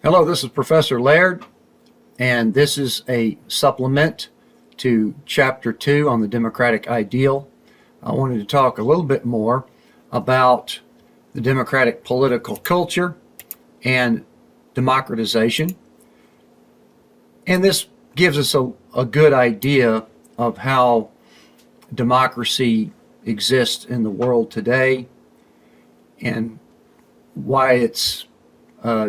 Hello, this is Professor Laird, and this is a supplement to Chapter 2 on the Democratic Ideal. I wanted to talk a little bit more about the democratic political culture and democratization. And this gives us a good idea of how democracy exists in the world today and why it's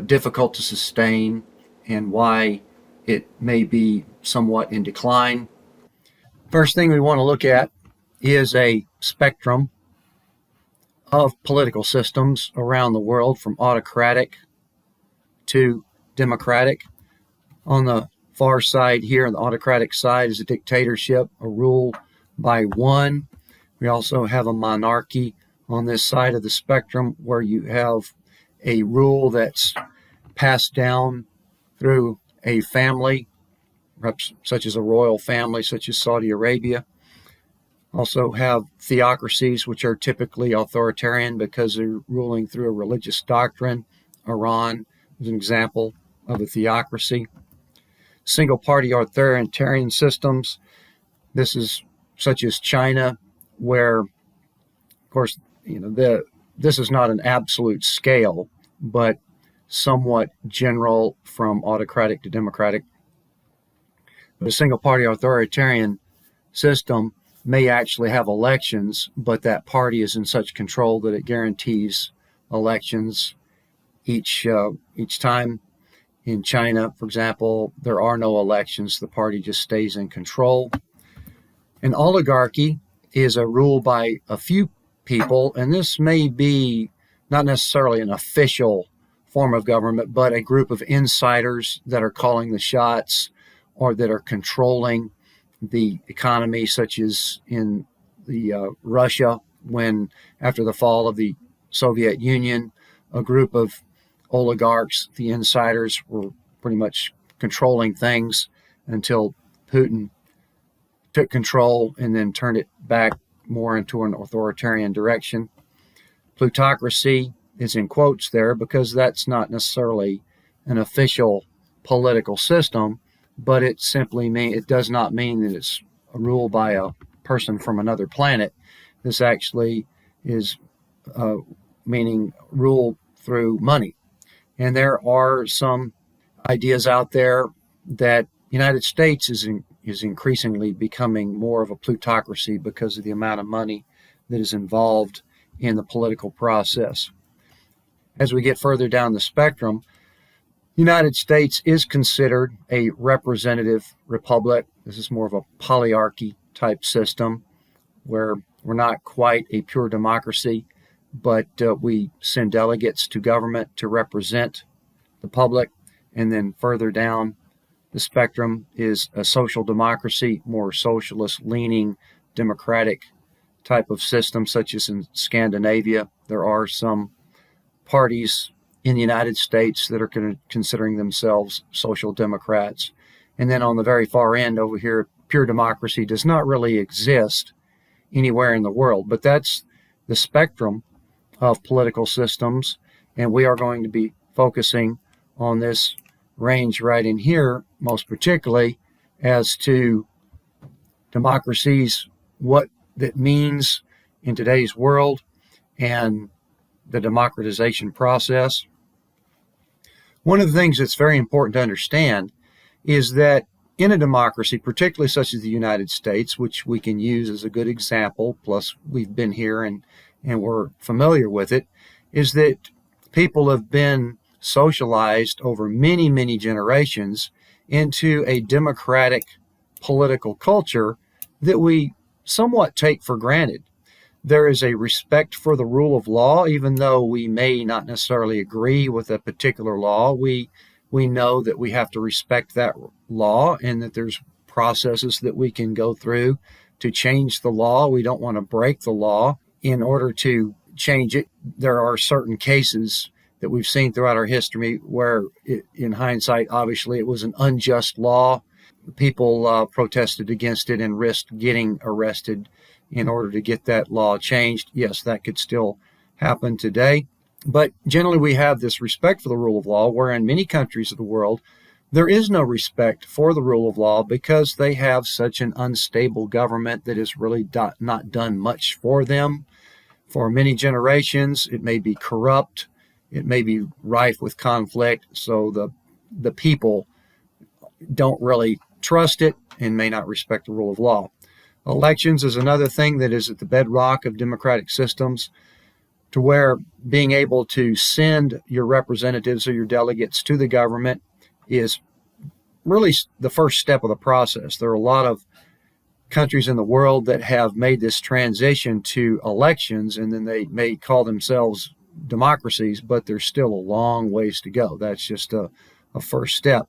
difficult to sustain and why it may be somewhat in decline. First thing we want to look at is a spectrum of political systems around the world, from autocratic to democratic. On the far side here, on the autocratic side, is a dictatorship, a rule by one. We also have a monarchy on this side of the spectrum, where you have a rule that's passed down through a family, perhaps such as a royal family, such as Saudi Arabia. Also have theocracies, which are typically authoritarian because they're ruling through a religious doctrine. Iran is an example of a theocracy. Single-party authoritarian systems. This is such as China, where, of course, this is not an absolute scale, but somewhat general from autocratic to democratic. But a single-party authoritarian system may actually have elections, but that party is in such control that it guarantees elections each time. In China, for example, there are no elections. The party just stays in control. An oligarchy is a rule by a few people, and this may be not necessarily an official form of government, but a group of insiders that are calling the shots or that are controlling the economy, such as in Russia, when after the fall of the Soviet Union, a group of oligarchs, the insiders, were pretty much controlling things until Putin took control and then turned it back more into an authoritarian direction. Plutocracy is in quotes there because that's not necessarily an official political system, but it does not mean that it's a rule by a person from another planet. This actually is meaning rule through money. And there are some ideas out there that the United States is increasingly becoming more of a plutocracy because of the amount of money that is involved in the political process. As we get further down the spectrum, the United States is considered a representative republic. This is more of a polyarchy type system where we're not quite a pure democracy, but we send delegates to government to represent the public. And then further down the spectrum is a social democracy, more socialist-leaning, democratic type of system, such as in Scandinavia. There are some parties in the United States that are considering themselves social democrats. And then on the very far end over here, pure democracy does not really exist anywhere in the world, but that's the spectrum of political systems, and we are going to be focusing on this range right in here, most particularly as to democracies, what that means in today's world, and the democratization process. One of the things that's very important to understand is that in a democracy, particularly such as the United States, which we can use as a good example, plus we've been here and we're familiar with it, is that people have been socialized over many, many generations into a democratic political culture that we somewhat take for granted. There is a respect for the rule of law, even though we may not necessarily agree with a particular law. We know that we have to respect that law and that there's processes that we can go through to change the law. We don't want to break the law in order to change it. There are certain cases that we've seen throughout our history where, in hindsight, obviously it was an unjust law. People protested against it and risked getting arrested in order to get that law changed. Yes, that could still happen today. But generally, we have this respect for the rule of law, where in many countries of the world, there is no respect for the rule of law because they have such an unstable government that has really not done much for them. For many generations, it may be corrupt, it may be rife with conflict, so the people don't really trust it and may not respect the rule of law. Elections is another thing that is at the bedrock of democratic systems, to where being able to send your representatives or your delegates to the government is really the first step of the process. There are a lot of countries in the world that have made this transition to elections, and then they may call themselves democracies, but there's still a long ways to go. That's just a first step.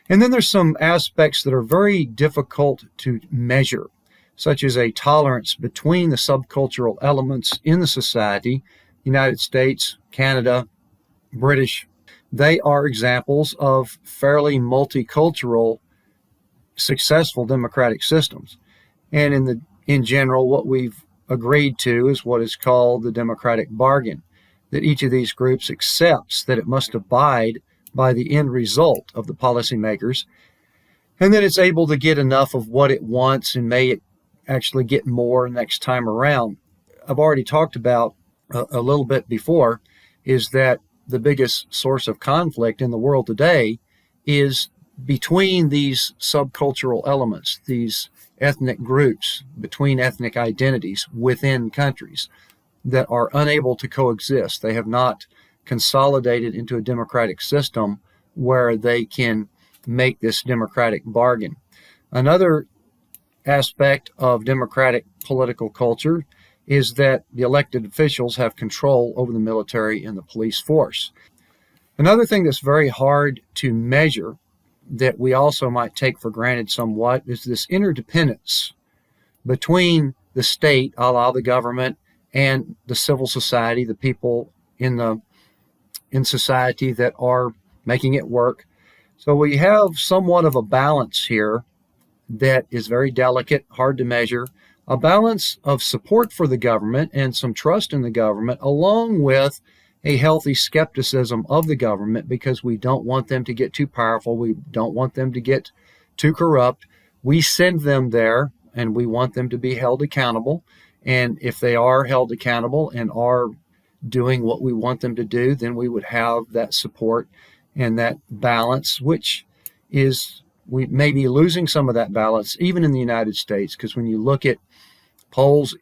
And then there's some aspects that are very difficult to measure, such as a tolerance between the subcultural elements in the society. United States, Canada, British, they are examples of fairly multicultural, successful democratic systems. And in general, what we've agreed to is what is called the democratic bargain, that each of these groups accepts that it must abide by the end result of the policymakers, and that it's able to get enough of what it wants and may it actually get more next time around. I've already talked about a little bit before, is that the biggest source of conflict in the world today is between these subcultural elements, these ethnic groups, between ethnic identities within countries that are unable to coexist. They have not consolidated into a democratic system where they can make this democratic bargain. Another aspect of democratic political culture is that the elected officials have control over the military and the police force. Another thing that's very hard to measure, that we also might take for granted somewhat, is this interdependence between the state, a la the government, and the civil society, the people in society that are making it work. So we have somewhat of a balance here that is very delicate, hard to measure, a balance of support for the government and some trust in the government, along with a healthy skepticism of the government, because we don't want them to get too powerful. We don't want them to get too corrupt. We send them there and we want them to be held accountable. And if they are held accountable and are doing what we want them to do, then we would have that support and that balance, which is, we may be losing some of that balance even in the United States, because when you look at polls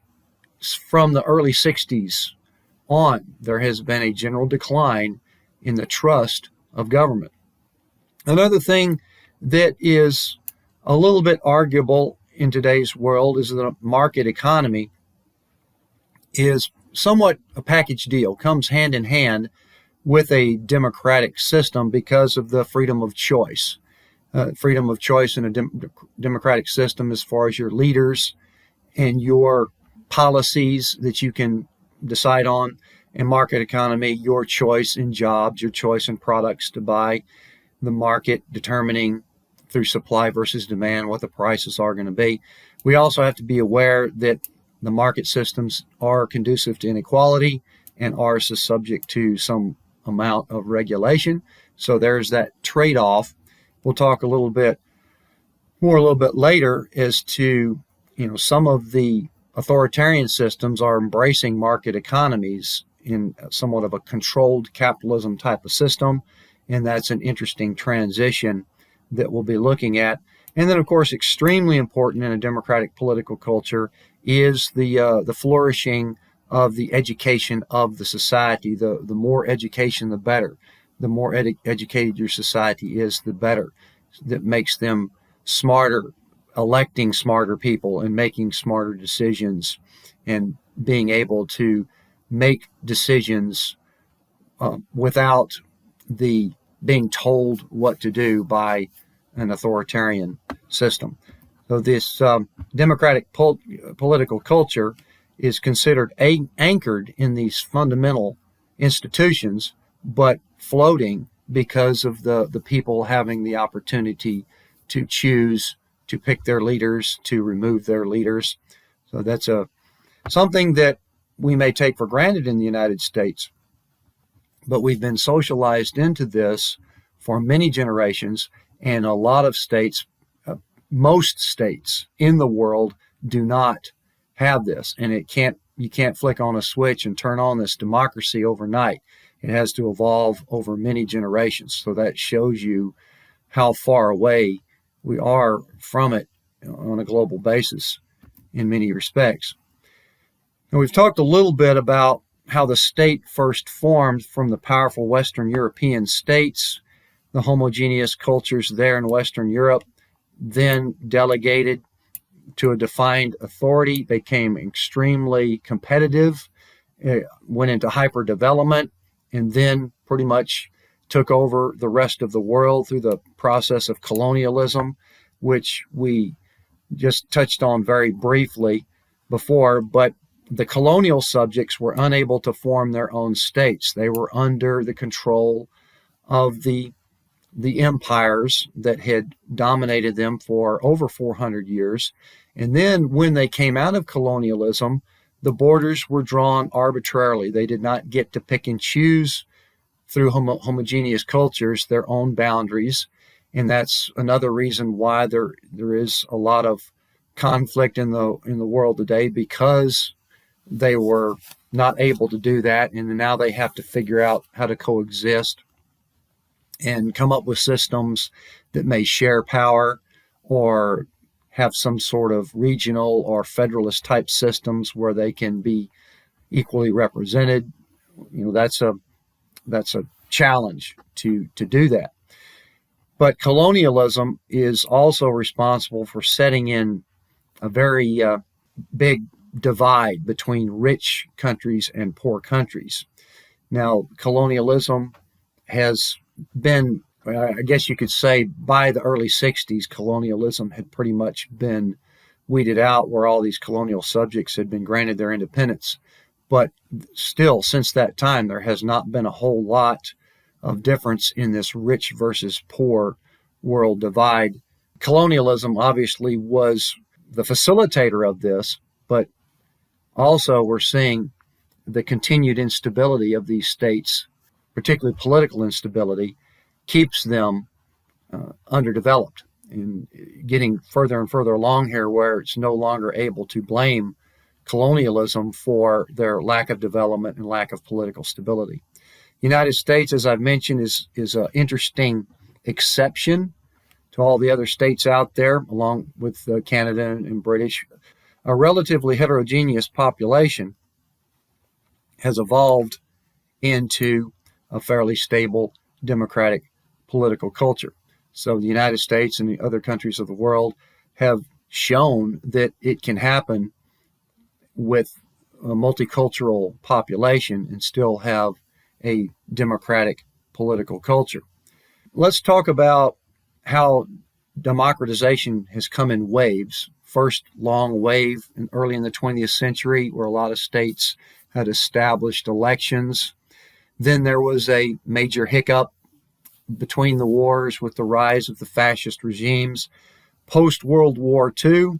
from the early 60s on, there has been a general decline in the trust of government. Another thing that is a little bit arguable in today's world is the market economy is somewhat a package deal, comes hand in hand with a democratic system because of the freedom of choice. Freedom of choice in a democratic system as far as your leaders and your policies that you can decide on. In market economy, your choice in jobs, your choice in products to buy, the market determining through supply versus demand what the prices are going to be. We also have to be aware that the market systems are conducive to inequality, and ours is subject to some amount of regulation. So there's that trade-off. We'll talk a little bit later as to, some of the authoritarian systems are embracing market economies in somewhat of a controlled capitalism type of system, and that's an interesting transition that we'll be looking at. And then, of course, extremely important in a democratic political culture is the flourishing of the education of the society. The more education, the better. The more educated your society is, the better. That makes them smarter, electing smarter people and making smarter decisions and being able to make decisions without the being told what to do by an authoritarian system. So this democratic political culture is considered anchored in these fundamental institutions, but floating because of the people having the opportunity to choose, to pick their leaders, to remove their leaders. So that's something that we may take for granted in the United States. But we've been socialized into this for many generations, and a lot of states, most states in the world, do not have this. And you can't flick on a switch and turn on this democracy overnight. It has to evolve over many generations. So that shows you how far away we are from it on a global basis in many respects. And we've talked a little bit about how the state first formed from the powerful Western European states, the homogeneous cultures there in Western Europe, then delegated to a defined authority, became extremely competitive, went into hyper-development, and then pretty much took over the rest of the world through the process of colonialism, which we just touched on very briefly before. But the colonial subjects were unable to form their own states. They were under the control of the empires that had dominated them for over 400 years. And then when they came out of colonialism, the borders were drawn arbitrarily. They did not get to pick and choose through homogeneous cultures their own boundaries. And that's another reason why there is a lot of conflict in the world today, because they were not able to do that, and now they have to figure out how to coexist and come up with systems that may share power or have some sort of regional or federalist type systems where they can be equally represented. That's a challenge to do that. But colonialism is also responsible for setting in a very big divide between rich countries and poor countries. Now, colonialism has been, I guess you could say, by the early 60s, colonialism had pretty much been weeded out, where all these colonial subjects had been granted their independence. But still, since that time, there has not been a whole lot of difference in this rich versus poor world divide. Colonialism obviously was the facilitator of this, but also we're seeing the continued instability of these states, particularly political instability, keeps them underdeveloped and getting further and further along here, where it's no longer able to blame colonialism for their lack of development and lack of political stability. The United States, as I've mentioned, is an interesting exception to all the other states out there, along with Canada and British. A relatively heterogeneous population has evolved into a fairly stable democratic political culture. So the United States and the other countries of the world have shown that it can happen with a multicultural population and still have a democratic political culture. Let's talk about how democratization has come in waves. First long wave early in the 20th century, where a lot of states had established elections. Then there was a major hiccup between the wars with the rise of the fascist regimes. Post-World War II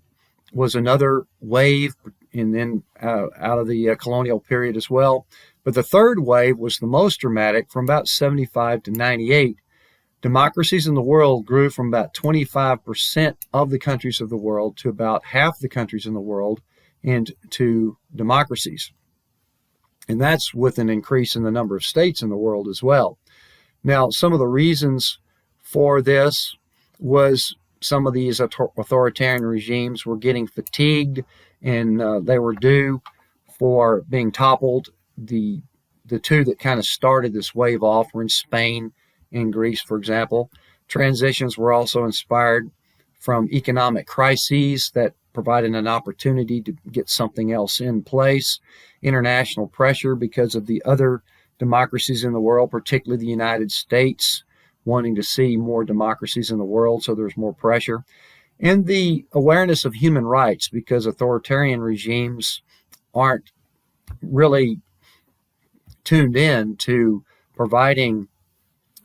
was another wave, and then out of the colonial period as well. But the third wave was the most dramatic. From about 75 to 98, democracies in the world grew from about 25% of the countries of the world to about half the countries in the world into democracies. And that's with an increase in the number of states in the world as well. Now, some of the reasons for this was some of these authoritarian regimes were getting fatigued, and they were due for being toppled. The two that kind of started this wave off were in Spain and Greece, for example. Transitions were also inspired from economic crises that provided an opportunity to get something else in place. International pressure because of the other democracies in the world, particularly the United States, wanting to see more democracies in the world, so there's more pressure. And the awareness of human rights, because authoritarian regimes aren't really tuned in to providing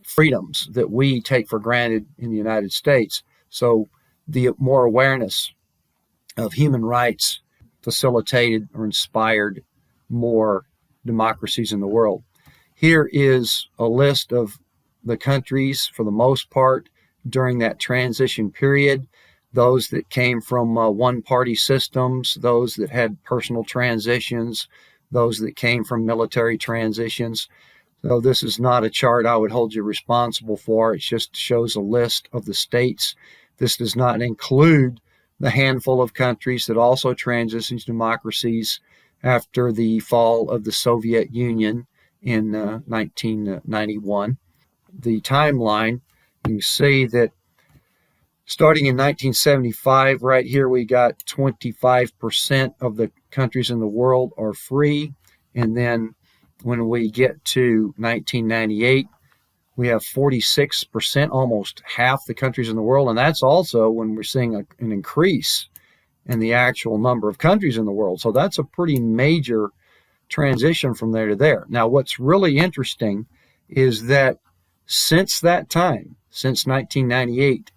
freedoms that we take for granted in the United States. So the more awareness of human rights facilitated or inspired more democracies in the world. Here is a list of the countries, for the most part, during that transition period. Those that came from one-party systems, those that had personal transitions, those that came from military transitions. So this is not a chart I would hold you responsible for. It just shows a list of the states. This does not include the handful of countries that also transitioned to democracies after the fall of the Soviet Union in 1991. The timeline, you see that starting in 1975, right here, we got 25% of the countries in the world are free. And then when we get to 1998, we have 46%, almost half the countries in the world. And that's also when we're seeing an increase in the actual number of countries in the world. So that's a pretty major transition from there to there. Now, what's really interesting is that since that time, since 1998,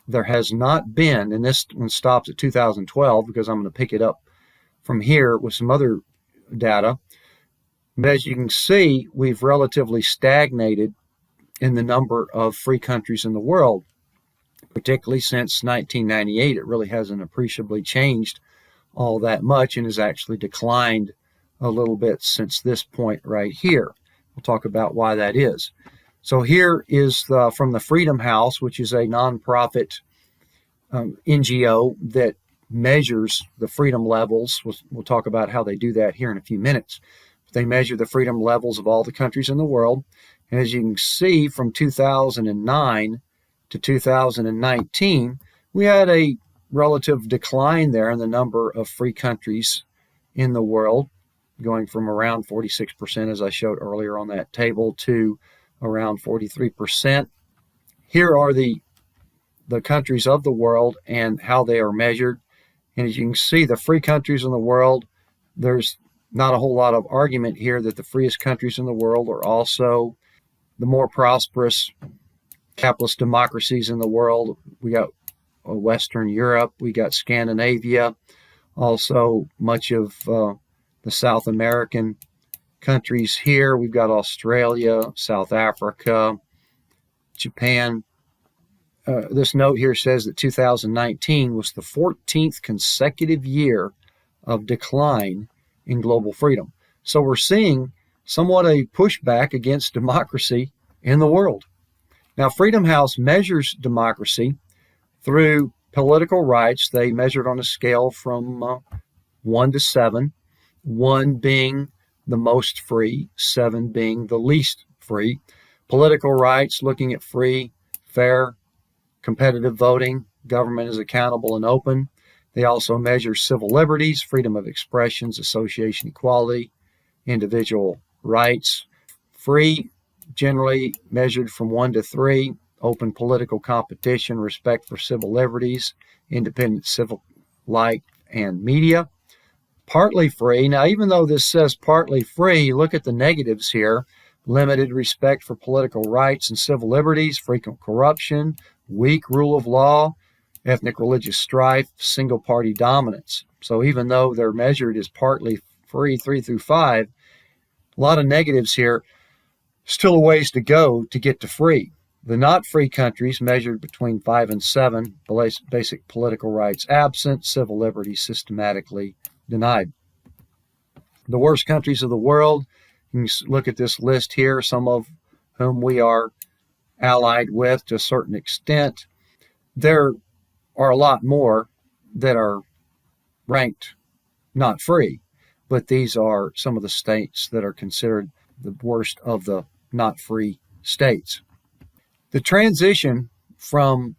there has not been, and this one stops at 2012 because I'm going to pick it up from here with some other data, but as you can see, we've relatively stagnated in the number of free countries in the world, particularly since 1998. It really hasn't appreciably changed all that much and has actually declined a little bit since this point right here. We'll talk about why that is. So here is from the Freedom House, which is a nonprofit NGO that measures the freedom levels. We'll talk about how they do that here in a few minutes. They measure the freedom levels of all the countries in the world. And as you can see, from 2009 to 2019, we had a relative decline there in the number of free countries in the world, going from around 46%, as I showed earlier on that table, to around 43%. Here are the countries of the world and how they are measured. And as you can see, the free countries in the world, there's not a whole lot of argument here that the freest countries in the world are also the more prosperous capitalist democracies in the world. We got Western Europe, we got Scandinavia, also much of the South American countries here. We've got Australia, South Africa, Japan. This note here says that 2019 was the 14th consecutive year of decline in global freedom. So we're seeing somewhat a pushback against democracy in the world. Now, Freedom House measures democracy through political rights. They measured on a scale from 1 to 7, 1 being the most free, 7 being the least free. Political rights, looking at free, fair, competitive voting, government is accountable and open. They also measure civil liberties, freedom of expressions, association equality, individual rights. Free, generally measured from 1 to 3, open political competition, respect for civil liberties, independent civil life and media. Partly free, now even though this says partly free, look at the negatives here. Limited respect for political rights and civil liberties, frequent corruption, weak rule of law, ethnic religious strife, single party dominance. So even though they're measured as partly free, 3 through 5, a lot of negatives here, still a ways to go to get to free. The not free countries measured between 5 and 7, basic political rights absent, civil liberties systematically denied. The worst countries of the world, you can look at this list here, some of whom we are allied with to a certain extent. There are a lot more that are ranked not free, but these are some of the states that are considered the worst of the not free states. The transition from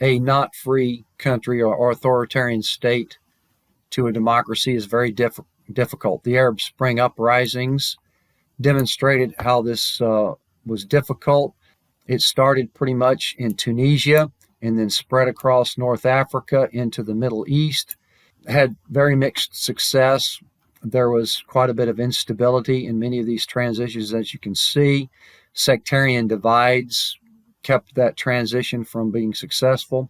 a not free country or authoritarian state to a democracy is very difficult. The Arab Spring uprisings demonstrated how this was difficult. It started pretty much in Tunisia and then spread across North Africa into the Middle East. Had very mixed success. There was quite a bit of instability in many of these transitions, as you can see. Sectarian divides kept that transition from being successful.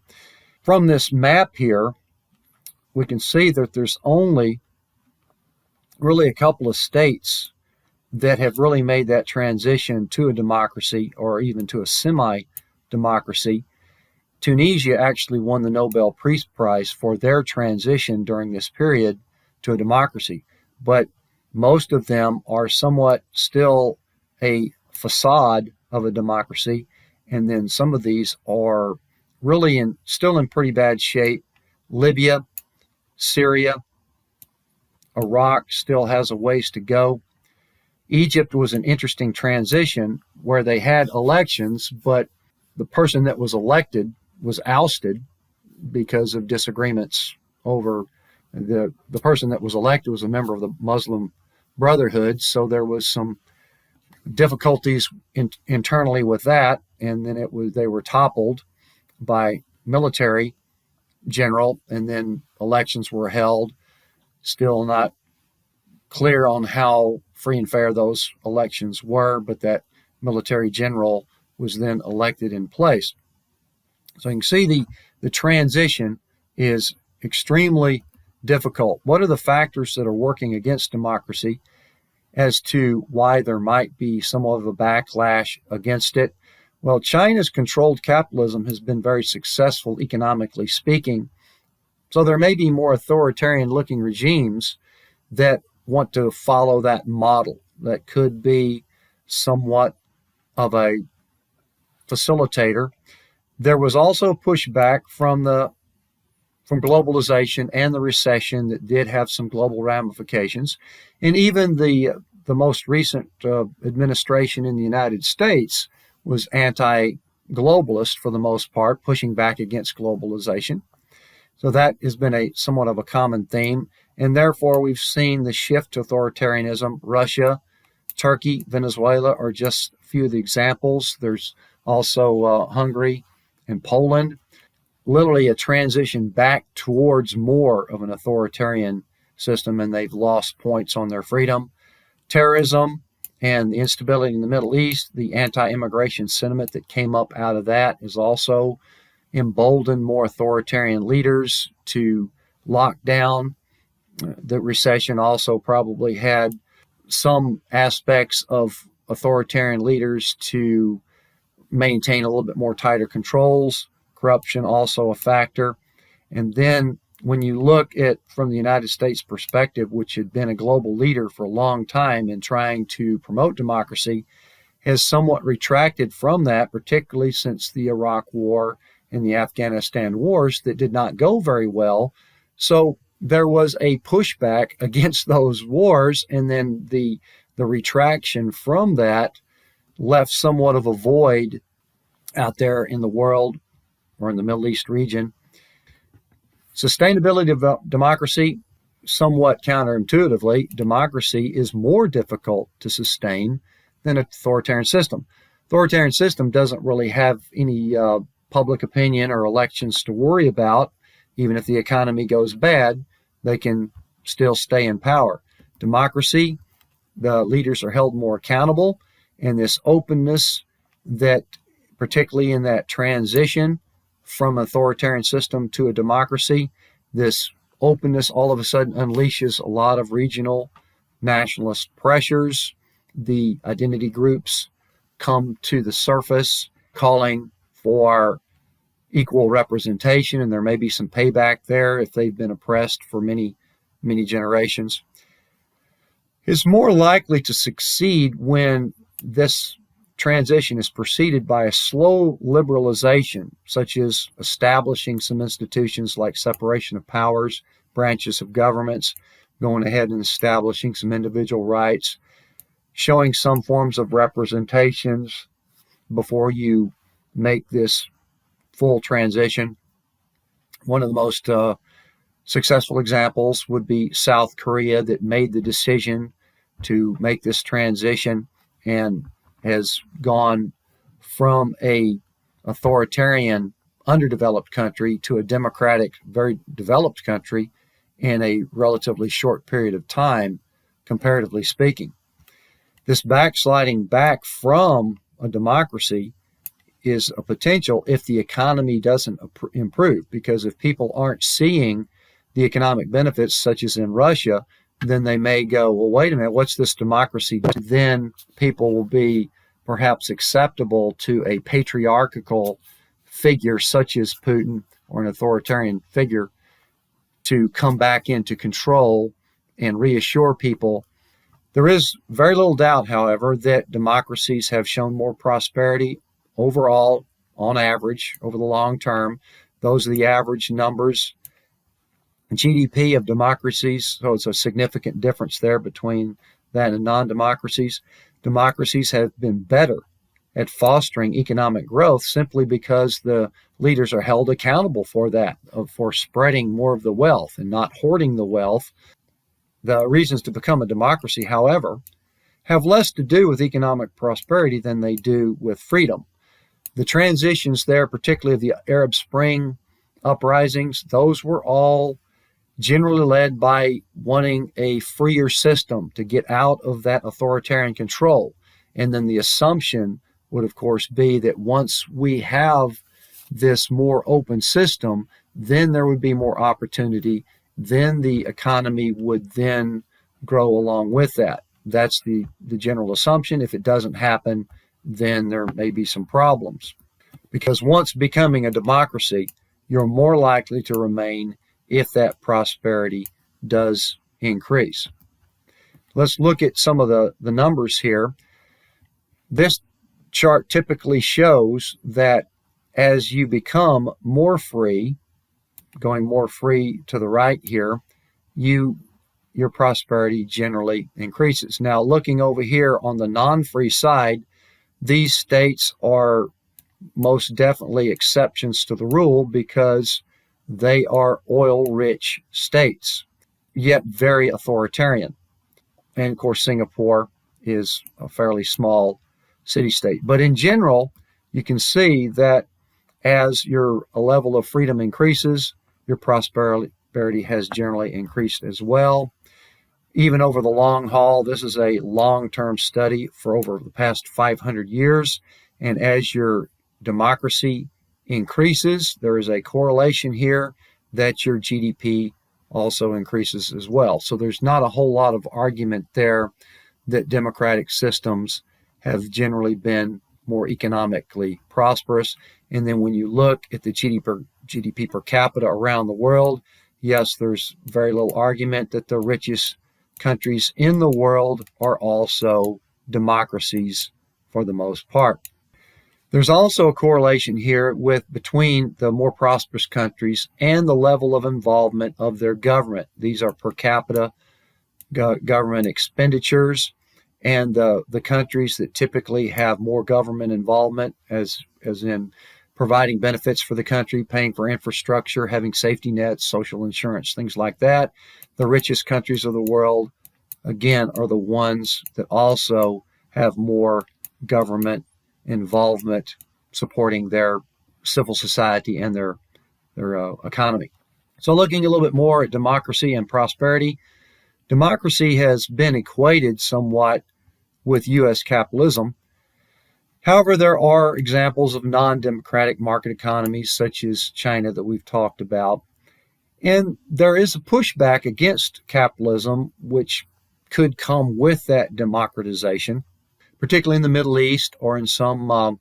From this map here, we can see that there's only really a couple of states that have really made that transition to a democracy or even to a semi-democracy. Tunisia actually won the Nobel Peace Prize for their transition during this period to a democracy. But most of them are somewhat still a facade of a democracy. And then some of these are really still in pretty bad shape. Libya, Syria, Iraq still has a ways to go. Egypt was an interesting transition where they had elections, but the person that was elected was ousted because of disagreements over the person that was elected was a member of the Muslim Brotherhood, so there was some difficulties internally with that, and then they were toppled by military general, and then elections were held. Still not clear on how free and fair those elections were, but that military general was then elected in place. So you can see the transition is extremely difficult. What are the factors that are working against democracy as to why there might be somewhat of a backlash against it? Well, China's controlled capitalism has been very successful economically speaking. So there may be more authoritarian-looking regimes that want to follow that model that could be somewhat of a facilitator. There was also pushback from globalization and the recession that did have some global ramifications. And even the most recent administration in the United States was anti-globalist for the most part, pushing back against globalization. So that has been somewhat of a common theme. And therefore, we've seen the shift to authoritarianism. Russia, Turkey, Venezuela are just a few of the examples. There's also Hungary and Poland. Literally a transition back towards more of an authoritarian system, and they've lost points on their freedom. Terrorism and the instability in the Middle East, the anti-immigration sentiment that came up out of that is also emboldened more authoritarian leaders to lock down. The recession also probably had some aspects of authoritarian leaders to maintain a little bit more tighter controls. Corruption also a factor. And then when you look at from the United States perspective, which had been a global leader for a long time in trying to promote democracy, has somewhat retracted from that, particularly since the Iraq War and the Afghanistan wars that did not go very well. So there was a pushback against those wars, and then the retraction from that left somewhat of a void out there in the world or in the Middle East region. Sustainability of democracy, somewhat counterintuitively, democracy is more difficult to sustain than an authoritarian system. Authoritarian system doesn't really have any public opinion or elections to worry about. Even if the economy goes bad, they can still stay in power. Democracy, the leaders are held more accountable, and this openness that, particularly in that transition from an authoritarian system to a democracy, this openness all of a sudden unleashes a lot of regional nationalist pressures. The identity groups come to the surface calling for equal representation, and there may be some payback there if they've been oppressed for many, many generations. Is more likely to succeed when this transition is preceded by a slow liberalization, such as establishing some institutions like separation of powers, branches of governments, going ahead and establishing some individual rights, showing some forms of representations before you make this full transition. One of the most successful examples would be South Korea, that made the decision to make this transition and has gone from a authoritarian, underdeveloped country to a democratic, very developed country in a relatively short period of time, comparatively speaking. This backsliding back from a democracy is a potential if the economy doesn't improve, because if people aren't seeing the economic benefits, such as in Russia, then they may go, well, wait a minute, what's this democracy? Then people will be perhaps acceptable to a patriarchal figure such as Putin or an authoritarian figure to come back into control and reassure people. There is very little doubt, however, that democracies have shown more prosperity overall, on average, over the long term. Those are the average numbers. GDP of democracies, so it's a significant difference there between that and non-democracies. Democracies have been better at fostering economic growth simply because the leaders are held accountable for that, for spreading more of the wealth and not hoarding the wealth. The reasons to become a democracy, however, have less to do with economic prosperity than they do with freedom. The transitions there, particularly of the Arab Spring uprisings, those were all generally led by wanting a freer system to get out of that authoritarian control. And then the assumption would, of course, be that once we have this more open system, then there would be more opportunity. Then the economy would then grow along with that. That's the general assumption. If it doesn't happen, then there may be some problems. Because once becoming a democracy, you're more likely to remain if that prosperity does increase. Let's look at some of the numbers here. This chart typically shows that as you become more free, going more free to the right here, your prosperity generally increases. Now, looking over here on the non-free side, these states are most definitely exceptions to the rule because they are oil-rich states, yet very authoritarian. And of course, Singapore is a fairly small city-state. But in general, you can see that as your level of freedom increases, your prosperity has generally increased as well. Even over the long haul, this is a long-term study for over the past 500 years. And as your democracy increases, there is a correlation here that your GDP also increases as well. So there's not a whole lot of argument there that democratic systems have generally been more economically prosperous. And then when you look at the GDP per capita around the world, yes, there's very little argument that the richest countries in the world are also democracies for the most part. There's also a correlation here between the more prosperous countries and the level of involvement of their government. These are per capita government expenditures, and the countries that typically have more government involvement, as in providing benefits for the country, paying for infrastructure, having safety nets, social insurance, things like that. The richest countries of the world, again, are the ones that also have more government involvement supporting their civil society and their economy. So looking a little bit more at democracy and prosperity, democracy has been equated somewhat with U.S. capitalism. However, there are examples of non-democratic market economies such as China that we've talked about. And there is a pushback against capitalism, which could come with that democratization, particularly in the Middle East or in some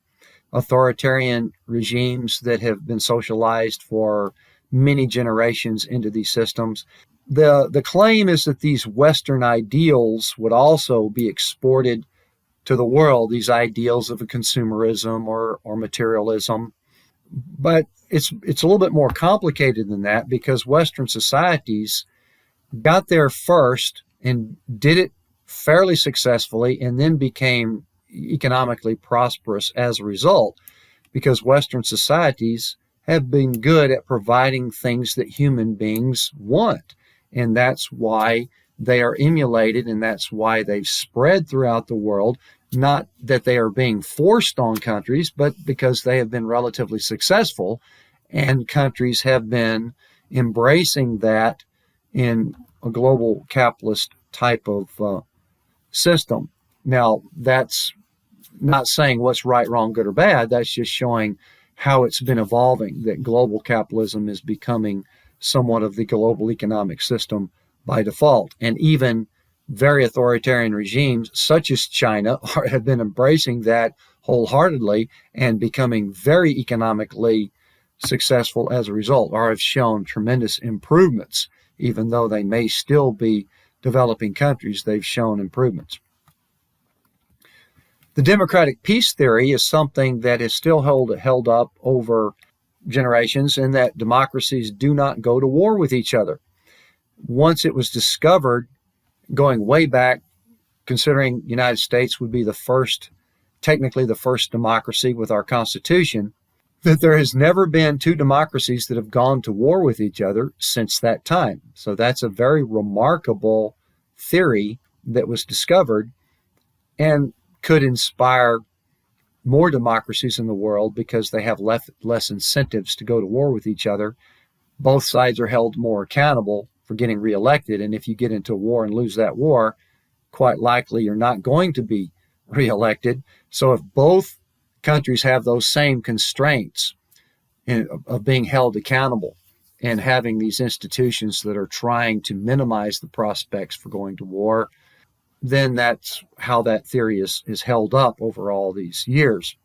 authoritarian regimes that have been socialized for many generations into these systems. The claim is that these Western ideals would also be exported to the world, these ideals of a consumerism or materialism. But it's a little bit more complicated than that, because Western societies got there first and did it fairly successfully and then became economically prosperous as a result, because Western societies have been good at providing things that human beings want. And that's why they are emulated, and that's why they've spread throughout the world. Not that they are being forced on countries, but because they have been relatively successful, and countries have been embracing that in a global capitalist type of system. Now, that's not saying what's right, wrong, good, or bad. That's just showing how it's been evolving, that global capitalism is becoming somewhat of the global economic system by default. And even very authoritarian regimes such as China have been embracing that wholeheartedly and becoming very economically successful as a result, or have shown tremendous improvements. Even though they may still be developing countries, they've shown improvements. The democratic peace theory is something that is still held up over generations, in that democracies do not go to war with each other. Once it was discovered, going way back, considering the United States would be the first, technically the first democracy with our Constitution, that there has never been two democracies that have gone to war with each other since that time. So that's a very remarkable theory that was discovered and could inspire more democracies in the world because they have less incentives to go to war with each other. Both sides are held more accountable for getting reelected. And if you get into a war and lose that war, quite likely you're not going to be reelected. So if both countries have those same constraints of being held accountable and having these institutions that are trying to minimize the prospects for going to war, then that's how that theory is held up over all these years.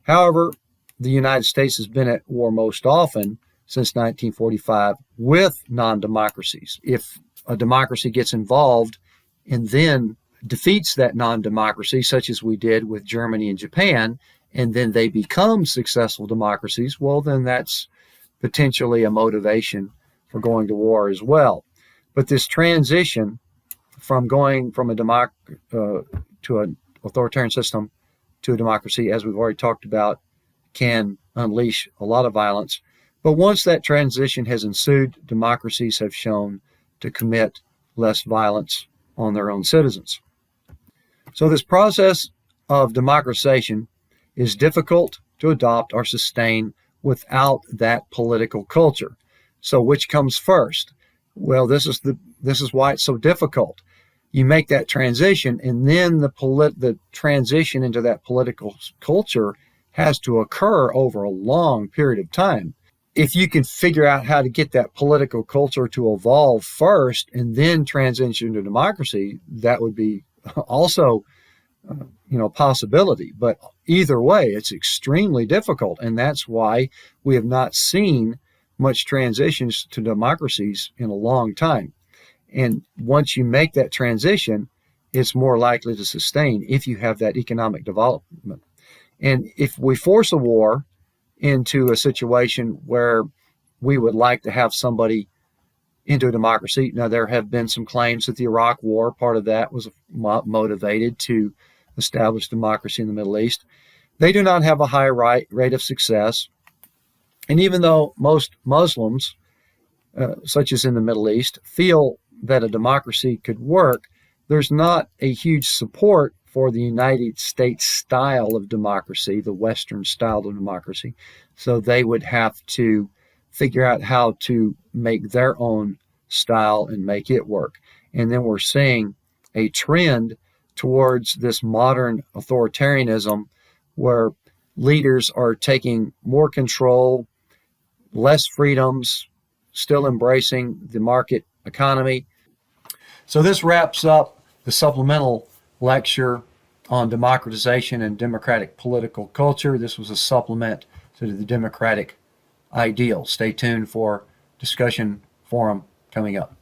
However, the United States has been at war most often since 1945 with non-democracies. If a democracy gets involved and then defeats that non-democracy, such as we did with Germany and Japan, and then they become successful democracies, well, then that's potentially a motivation for going to war as well. But this transition from going from a to an authoritarian system to a democracy, as we've already talked about, can unleash a lot of violence. But once that transition has ensued, democracies have shown to commit less violence on their own citizens. So this process of democratization is difficult to adopt or sustain without that political culture. So which comes first? Well, this is why it's so difficult. You make that transition, and then the transition into that political culture has to occur over a long period of time. If you can figure out how to get that political culture to evolve first and then transition to democracy, that would be also a possibility. But either way, it's extremely difficult, and that's why we have not seen much transitions to democracies in a long time. And once you make that transition, it's more likely to sustain if you have that economic development. And if we force a war into a situation where we would like to have somebody into a democracy, now there have been some claims that the Iraq War, part of that was motivated to establish democracy in the Middle East. They do not have a high rate of success. And even though most Muslims, such as in the Middle East, feel that a democracy could work, there's not a huge support for the United States style of democracy, the Western style of democracy. So they would have to figure out how to make their own style and make it work. And then we're seeing a trend towards this modern authoritarianism where leaders are taking more control, less freedoms, still embracing the market economy. So this wraps up the supplemental lecture on democratization and democratic political culture. This was a supplement to the democratic ideal. Stay tuned for discussion forum coming up.